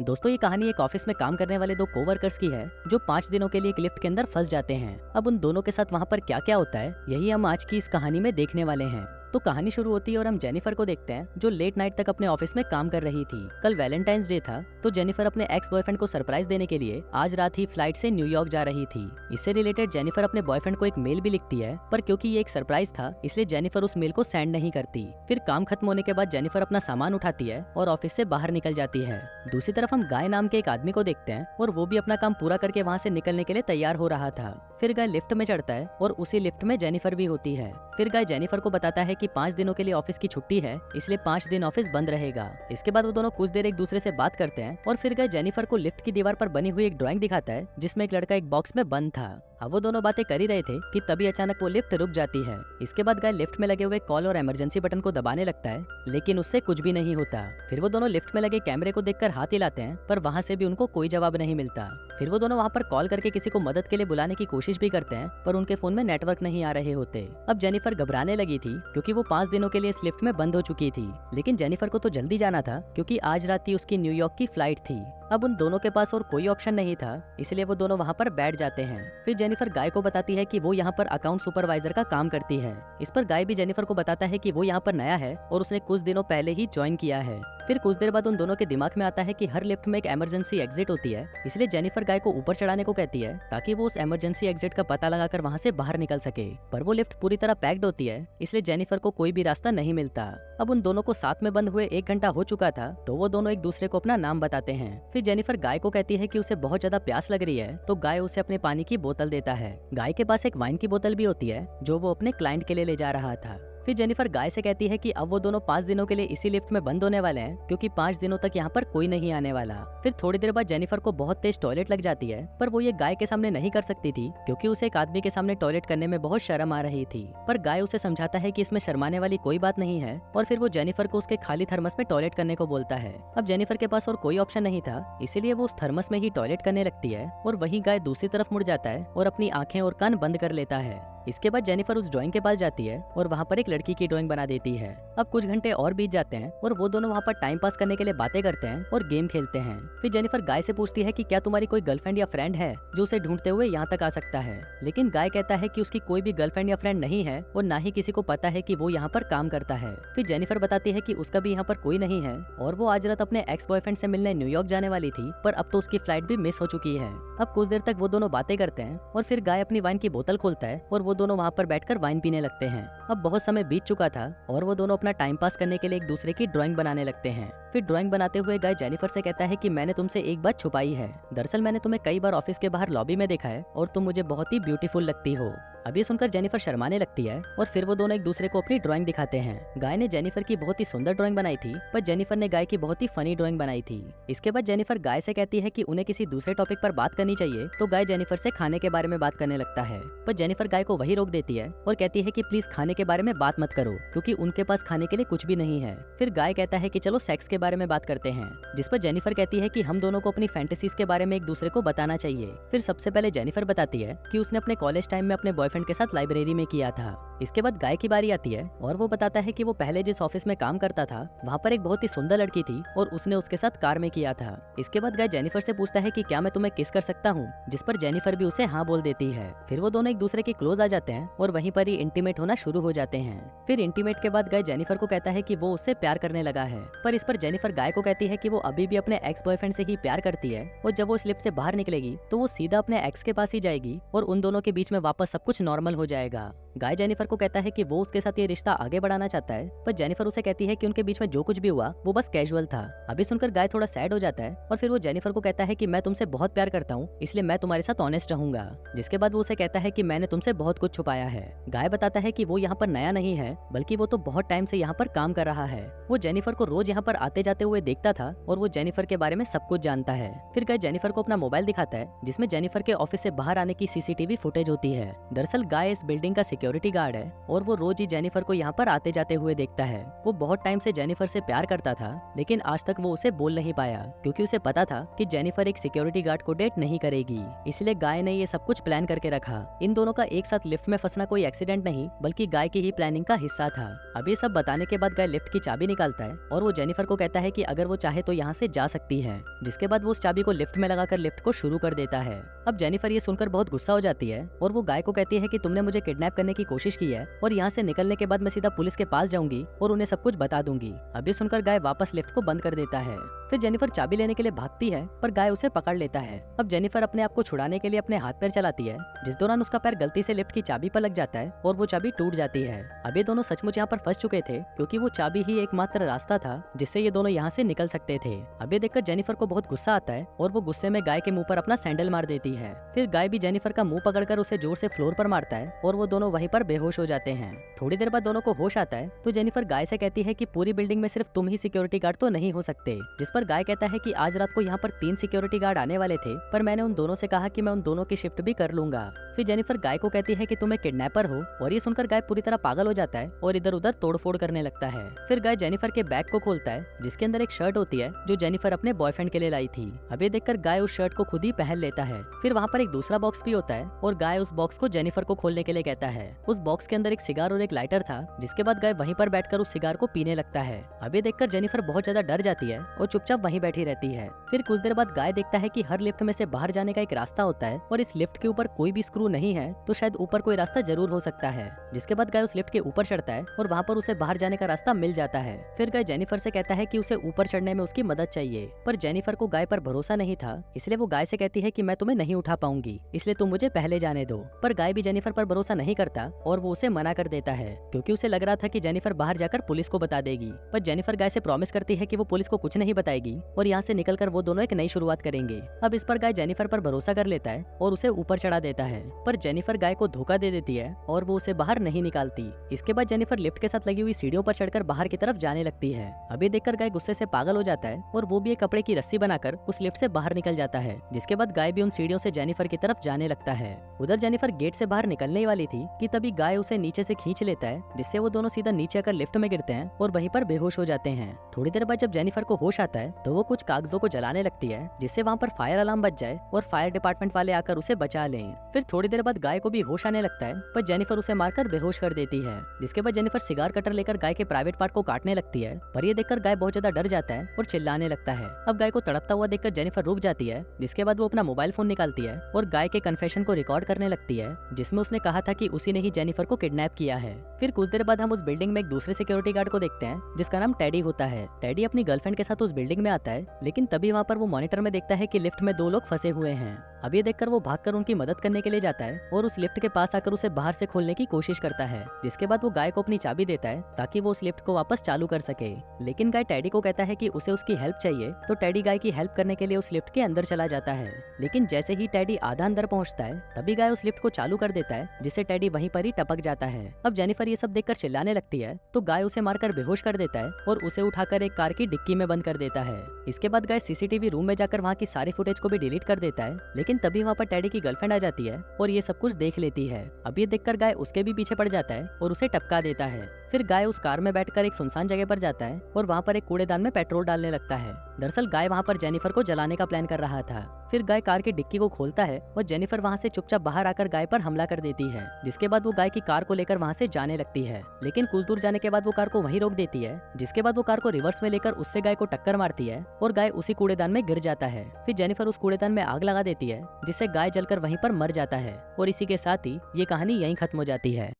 दोस्तों ये कहानी एक ऑफिस में काम करने वाले दो कोवर्कर्स की है जो 5 दिनों के लिए एक लिफ्ट के अंदर फंस जाते हैं। अब उन दोनों के साथ वहाँ पर क्या क्या होता है यही हम आज की इस कहानी में देखने वाले हैं। तो कहानी शुरू होती है और हम जेनिफर को देखते हैं जो लेट नाइट तक अपने ऑफिस में काम कर रही थी। कल वैलेंटाइंस डे था तो जेनिफर अपने एक्स बॉयफ्रेंड को सरप्राइज देने के लिए आज रात ही फ्लाइट से न्यूयॉर्क जा रही थी। इससे रिलेटेड जेनिफर अपने बॉयफ्रेंड को एक मेल भी लिखती है, पर क्योंकि ये एक सरप्राइज था इसलिए जेनिफर उस मेल को सेंड नहीं करती। फिर काम खत्म होने के बाद जेनिफर अपना सामान उठाती है और ऑफिस से बाहर निकल जाती है। दूसरी तरफ हम गाय नाम के एक आदमी को देखते हैं और वो भी अपना काम पूरा करके वहाँ से निकलने के लिए तैयार हो रहा था। फिर गाय लिफ्ट में चढ़ता है और उसी लिफ्ट में जेनिफर भी होती है। फिर गाय जेनिफर को बताता है कि 5 दिनों के लिए ऑफिस की छुट्टी है, इसलिए 5 दिन ऑफिस बंद रहेगा। इसके बाद वो दोनों कुछ देर एक दूसरे से बात करते हैं और फिर गाय जेनिफर को लिफ्ट की दीवार पर बनी हुई एक ड्राइंग दिखाता है जिसमें एक लड़का एक बॉक्स में बंद था। अब वो दोनों बातें कर ही रहे थे कि तभी अचानक वो लिफ्ट रुक जाती है। इसके बाद गाय लिफ्ट में लगे हुए कॉल और इमरजेंसी बटन को दबाने लगता है, लेकिन उससे कुछ भी नहीं होता। फिर वो दोनों लिफ्ट में लगे कैमरे को देखकर हाथ हिलाते हैं, पर वहाँ से भी उनको कोई जवाब नहीं मिलता। फिर वो दोनों वहाँ पर कॉल करके किसी को मदद के लिए बुलाने की कोशिश भी करते हैं, पर उनके फोन में नेटवर्क नहीं आ रहे होते। अब जेनिफर घबराने लगी थी क्योंकि वो 5 दिनों के लिए इस लिफ्ट में बंद हो चुकी थी, लेकिन जेनिफर को तो जल्दी जाना था क्योंकि आज रात ही उसकी न्यूयॉर्क की फ्लाइट थी। अब उन दोनों के पास और कोई ऑप्शन नहीं था, इसलिए वो दोनों वहाँ पर बैठ जाते हैं। फिर जेनिफर गाय को बताती है कि वो यहाँ पर अकाउंट सुपरवाइजर का काम करती है। इस पर गाय भी जेनिफर को बताता है कि वो यहाँ पर नया है और उसने कुछ दिनों पहले ही ज्वाइन किया है। फिर कुछ देर बाद उन दोनों के दिमाग में आता है कि हर लिफ्ट में एक इमरजेंसी एग्जिट होती है, इसलिए जेनिफर गाय को ऊपर चढ़ाने को कहती है ताकि वो उस इमरजेंसी एग्जिट का पता लगाकर वहाँ से बाहर निकल सके। पर वो लिफ्ट पूरी तरह पैक्ड होती है, इसलिए जेनिफर को कोई भी रास्ता नहीं मिलता। अब उन दोनों को साथ में बंद हुए 1 घंटा हो चुका था, तो वो दोनों एक दूसरे को अपना नाम बताते हैं। फिर जेनिफर गाय को कहती है कि उसे बहुत ज्यादा प्यास लग रही है, तो गाय उसे अपने पानी की बोतल देता है। गाय के पास एक वाइन की बोतल भी होती है जो वो अपने क्लाइंट के लिए ले जा रहा था। फिर जेनिफर गाय से कहती है कि अब वो दोनों 5 दिनों के लिए इसी लिफ्ट में बंद होने वाले हैं क्योंकि 5 दिनों तक यहाँ पर कोई नहीं आने वाला। फिर थोड़ी देर बाद जेनिफर को बहुत तेज टॉयलेट लग जाती है, पर वो ये गाय के सामने नहीं कर सकती थी क्योंकि उसे एक आदमी के सामने टॉयलेट करने में बहुत शर्म आ रही थी। पर गाय उसे समझाता है कि इसमें शर्माने वाली कोई बात नहीं है और फिर वो जेनिफर को उसके खाली थर्मस में टॉयलेट करने को बोलता है। अब जेनिफर के पास और कोई ऑप्शन नहीं था, इसीलिए वो उस थर्मस में ही टॉयलेट करने लगती है और वही गाय दूसरी तरफ मुड़ जाता है और अपनी आंखें और कान बंद कर लेता है। इसके बाद जेनिफर उस ड्राइंग के पास जाती है और वहाँ पर एक लड़की की ड्राइंग बना देती है। अब कुछ घंटे और बीत जाते हैं और वो दोनों वहाँ पर टाइम पास करने के लिए बातें करते हैं और गेम खेलते हैं। फिर जेनिफर गाय से पूछती है कि क्या तुम्हारी कोई गर्लफ्रेंड या फ्रेंड है जो उसे ढूंढते हुए यहाँ तक आ सकता है, लेकिन गाय कहता है कि उसकी कोई भी गर्लफ्रेंड या फ्रेंड नहीं है और ना ही किसी को पता है कि वो यहाँ पर काम करता है। फिर जेनिफर बताती है कि उसका भी यहाँ पर कोई नहीं है और वो आज रात अपने एक्स बॉयफ्रेंड से मिलने न्यूयॉर्क जाने वाली थी, पर अब तो उसकी फ्लाइट भी मिस हो चुकी है। अब कुछ देर तक वो दोनों बातें करते हैं और फिर गाय अपनी वाइन की बोतल खोलता है और वो दोनों वहाँ पर बैठकर वाइन पीने लगते हैं। अब बहुत समय बीत चुका था और वो दोनों अपना टाइम पास करने के लिए एक दूसरे की ड्राइंग बनाने लगते हैं। फिर ड्राइंग बनाते हुए गाय जेनिफर से कहता है कि मैंने तुमसे एक बात छुपाई है। दरअसल मैंने तुम्हें कई बार ऑफिस के बाहर लॉबी में देखा है और तुम मुझे बहुत ही ब्यूटीफुल लगती हो। अब ये सुनकर जेनिफर शर्माने लगती है और फिर वो दोनों एक दूसरे को अपनी ड्राइंग दिखाते हैं। गाय ने जेनिफर की बहुत ही सुंदर ड्राइंग बनाई थी, पर जेनिफर ने गाय की बहुत ही फनी ड्राइंग बनाई थी। इसके बाद जेनिफर गाय से कहती है कि उन्हें किसी दूसरे टॉपिक पर बात करनी चाहिए, तो गाय जेनिफर से खाने के बारे में बात करने लगता है, पर जेनिफर गाय को वही रोक देती है और कहती है कि प्लीज खाने के बारे में बात मत करो क्योंकि उनके पास खाने के लिए कुछ भी नहीं है। फिर गाय कहता है कि चलो सेक्स के बारे में बात करते हैं, जिस पर जेनिफर कहती है कि हम दोनों को अपनी फैंटेसीज के बारे में एक दूसरे को बताना चाहिए। फिर सबसे पहले जेनिफर बताती है कि उसने अपने कॉलेज टाइम में अपने बॉयफ्रेंड के साथ लाइब्रेरी में किया था। इसके बाद गाय की बारी आती है और वो बताता है कि वो पहले जिस ऑफिस में काम करता था वहाँ पर एक बहुत ही सुंदर लड़की थी और उसने उसके साथ कार में किया था। इसके बाद गाय जेनिफर से पूछता है कि क्या मैं तुम्हें किस कर सकता हूँ, जिस पर जेनिफर भी उसे हाँ बोल देती है। फिर वो दोनों एक दूसरे के क्लोज आ जाते हैं और वहीं पर ही इंटीमेट होना शुरू हो जाते हैं। फिर इंटीमेट के बाद गाय जेनिफर को कहता है कि वो उससे प्यार करने लगा है, पर इस पर जेनिफर गाय को कहती है कि वो अभी भी अपने एक्स बॉयफ्रेंड से ही प्यार करती है और जब वो स्लिप से बाहर निकलेगी तो वो सीधा अपने एक्स के पास ही जाएगी और उन दोनों के बीच में वापस सब कुछ नॉर्मल हो जाएगा। गाय जेनिफर को कहता है कि वो उसके साथ ये रिश्ता आगे बढ़ाना चाहता है, पर जेनिफर उसे कहती है कि उनके बीच में जो कुछ भी हुआ वो बस कैजुअल था। अभी सुनकर गाय थोड़ा सैड हो जाता है और फिर वो जेनिफर को कहता है कि मैं तुमसे बहुत प्यार करता हूँ, इसलिए मैं तुम्हारे साथ ऑनेस्ट रहूंगा। जिसके बाद वो उसे कहता है कि मैंने तुमसे बहुत कुछ छुपाया है। गाय बताता है कि वो यहाँ पर नया नहीं है, बल्कि वो तो बहुत टाइम से यहाँ पर काम कर रहा है। वो जेनिफर को रोज यहाँ पर आते जाते हुए देखता था और वो जेनिफर के बारे में सब कुछ जानता है। फिर गाय जेनिफर को अपना मोबाइल दिखाता है जिसमें जेनिफर के ऑफिस से बाहर आने की सीसीटीवी फुटेज होती है। दरअसल गाय इस बिल्डिंग का सिक्योरिटी गार्ड है और वो रोज ही जेनिफर को यहाँ पर आते जाते हुए देखता है। वो बहुत टाइम से जेनिफर से प्यार करता था, लेकिन आज तक वो उसे बोल नहीं पाया क्योंकि उसे पता था कि जेनिफर एक सिक्योरिटी गार्ड को डेट नहीं करेगी। इसलिए गाय ने ये सब कुछ प्लान करके रखा। इन दोनों का एक साथ लिफ्ट में फंसना कोई एक्सीडेंट नहीं बल्कि गाय की ही प्लानिंग का हिस्सा था। अब ये सब बताने के बाद गाय लिफ्ट की चाबी निकालता है और वो जेनिफर को कहता है कि अगर वो चाहे तो यहाँ से जा सकती है। जिसके बाद वो उस चाबी को लिफ्ट में लगाकर लिफ्ट को शुरू कर देता है। अब जेनिफर ये सुनकर बहुत गुस्सा हो जाती है और वो गाय को कहती है कि तुमने मुझे किडनैप करने की कोशिश की है और यहाँ से निकलने के बाद मैं सीधा पुलिस के पास जाऊंगी और उन्हें सब कुछ बता दूंगी। अब ये सुनकर गाय वापस लिफ्ट को बंद कर देता है। फिर जेनिफर चाबी लेने के लिए भागती है पर गाय उसे पकड़ लेता है। अब जेनिफर अपने आप को छुड़ाने के लिए अपने हाथ पैर चलाती है, जिस दौरान उसका पैर गलती से लिफ्ट की चाबी पर लग जाता है और वो चाबी टूट जाती है। अब ये दोनों सचमुच यहाँ पर फंस चुके थे क्योंकि वो चाबी ही एकमात्र रास्ता था जिससे ये दोनों यहाँ से निकल सकते थे। अब ये देखकर जेनिफर को बहुत गुस्सा आता है और वो गुस्से में गाय के मुंह पर अपना सैंडल मार देती है। फिर गाय भी जेनिफर का मुंह पकड़कर उसे जोर से फ्लोर पर मारता है और वो दोनों वहीं पर बेहोश हो जाते हैं। थोड़ी देर बाद दोनों को होश आता है तो जेनिफर गाय से कहती है कि पूरी बिल्डिंग में सिर्फ तुम ही सिक्योरिटी गार्ड तो नहीं हो सकते। जिस पर गाय कहता है कि आज रात को यहाँ पर 3 सिक्योरिटी गार्ड आने वाले थे पर मैंने उन दोनों से कहा कि मैं उन दोनों की शिफ्ट भी कर लूंगा। फिर जेनिफर गाय को कहती है कि तुम एक किडनैपर हो और ये सुनकर गाय पूरी तरह पागल हो जाता है और इधर उधर तोड़फोड़ करने लगता है। फिर गाय जेनिफर के बैग को खोलता है जिसके अंदर एक शर्ट होती है जो जेनिफर अपने बॉयफ्रेंड के लिए लाई थी। अब ये देखकर गाय उस शर्ट को खुद ही पहन लेता है। फिर वहाँ पर एक दूसरा बॉक्स भी होता है और गाय उस बॉक्स को जेनिफर को खोलने के लिए कहता है। उस बॉक्स के अंदर एक सिगार और एक लाइटर था, जिसके बाद गाय वहीं पर बैठकर उस सिगार को पीने लगता है। अब ये देखकर जेनिफर बहुत ज्यादा डर जाती है और चुपचाप वहीं बैठी रहती है। फिर कुछ देर बाद गाय देखता है कि हर लिफ्ट में से बाहर जाने का एक रास्ता होता है और इस लिफ्ट के ऊपर कोई भी स्क्रू नहीं है तो शायद ऊपर कोई रास्ता जरूर हो सकता है। जिसके बाद गाय उस लिफ्ट के ऊपर चढ़ता है और वहाँ पर उसे बाहर जाने का रास्ता मिल जाता है। फिर गाय जेनिफर से कहता है कि उसे ऊपर चढ़ने में उसकी मदद चाहिए, पर जेनिफर को गाय पर भरोसा नहीं था, इसलिए वो गाय से कहती है कि मैं तुम्हें नहीं उठा पाऊंगी, इसलिए तुम मुझे पहले जाने दो। पर गाय भी जेनिफर पर भरोसा नहीं करता और वो उसे मना कर देता है क्योंकि उसे लग रहा था कि जेनिफर बाहर जाकर पुलिस को बता देगी। पर जेनिफर गाय से प्रॉमिस करती है कि वो पुलिस को कुछ नहीं बताएगी और यहाँ से निकलकर वो दोनों एक नई शुरुआत करेंगे। अब इस पर गाय जेनिफर पर भरोसा कर लेता है और उसे ऊपर चढ़ा देता है, पर जेनिफर गाय को धोखा दे देती है और वो उसे बाहर नहीं निकालती। इसके बाद जेनिफर लिफ्ट के साथ लगी हुई सीढ़ियों पर चढ़कर बाहर की तरफ जाने लगती है। अभी देखकर गाय गुस्से से पागल हो जाता है और वो भी एक कपड़े की रस्सी बनाकर उस लिफ्ट से बाहर निकल जाता है। जिसके बाद गाय भी उन सीढ़ियों से जेनिफर की तरफ जाने लगता है। उधर जेनिफर गेट से बाहर निकलने ही वाली थी कि तभी गाय उसे नीचे से खींच लेता है, जिससे वो दोनों सीधा नीचे आकर लिफ्ट में गिरते हैं और वहीं पर बेहोश हो जाते हैं। थोड़ी देर बाद जब जेनिफर को होश आता है तो वो कुछ कागजों को जलाने लगती है जिससे वहाँ पर फायर अलार्म बज जाए और फायर डिपार्टमेंट वाले आकर उसे बचा लें। फिर थोड़ी देर बाद गाय को भी होश आने लगता है, पर जेनिफर उसे मारकर बेहोश कर देती है। जिसके बाद जेनिफर सिगार कटर लेकर गाय के प्राइवेट पार्ट को काटने लगती है, पर ये देखकर गाय बहुत ज्यादा डर जाता है और चिल्लाने लगता है। अब गाय को तड़पता हुआ देखकर जेनिफर रुक जाती है। जिसके बाद वो अपना मोबाइल फोन निकालती है और गाय के कन्फेशन को रिकॉर्ड करने लगती है, जिसमें उसने कहा था कि उसी ने ही जेनिफर को किडनैप किया है। फिर कुछ देर बाद हम उस बिल्डिंग में एक दूसरे सिक्योरिटी गार्ड को देखते हैं जिसका नाम टेडी होता है। टेडी अपनी गर्लफ्रेंड के साथ उस बिल्डिंग में आता है, लेकिन तभी वहाँ पर वो मॉनिटर में देखता है कि लिफ्ट में 2 लोग फंसे हुए हैं। अब ये देखकर वो भागकर उनकी मदद करने के लिए जाता है और उस लिफ्ट के पास आकर उसे बाहर से खोलने की कोशिश करता है। जिसके बाद वो गाय को अपनी चाबी देता है ताकि वो उस लिफ्ट को वापस चालू कर सके। लेकिन गाय टेडी को कहता है कि उसे उसकी हेल्प चाहिए, तो टेडी गाय की हेल्प करने के लिए उस लिफ्ट के अंदर चला जाता है। लेकिन जैसे ही टेडी आधा अंदर पहुंचता है तभी गाय उस लिफ्ट को चालू कर देता है, जिससे टेडी वहीं पर ही टपक जाता है। अब जेनिफर ये सब देखकर चिल्लाने लगती है तो गाय उसे मारकर बेहोश कर देता है और उसे उठाकर एक कार की डिक्की में बंद कर देता है। इसके बाद गाय सीसीटीवी रूम में जाकर वहाँ की सारी फुटेज को भी डिलीट कर देता है, लेकिन तभी वहाँ पर टेडी की गर्लफ्रेंड आ जाती है और ये सब कुछ देख लेती है। अब ये देखकर गाय उसके भी पीछे पड़ जाता है और उसे टपका देता है। फिर गाय उस कार में बैठकर एक सुनसान जगह पर जाता है और वहाँ पर एक कूड़ेदान में पेट्रोल डालने लगता है। दरअसल गाय वहाँ पर जेनिफर को जलाने का प्लान कर रहा था। फिर गाय कार की डिक्की को खोलता है और जेनिफर वहाँ से चुपचाप बाहर आकर गाय पर हमला कर देती है। जिसके बाद वो गाय की कार को लेकर वहाँ से जाने लगती है, लेकिन कुछ दूर जाने के बाद वो कार को वहीं रोक देती है। जिसके बाद वो कार को रिवर्स में लेकर उससे गाय को टक्कर मारती है और गाय उसी कूड़ेदान में गिर जाता है। फिर जेनिफर उस कूड़ेदान में आग लगा देती है, जिससे गाय जलकर वहीं पर मर जाता है। और इसी के साथ ही ये कहानी यहीं खत्म हो जाती है।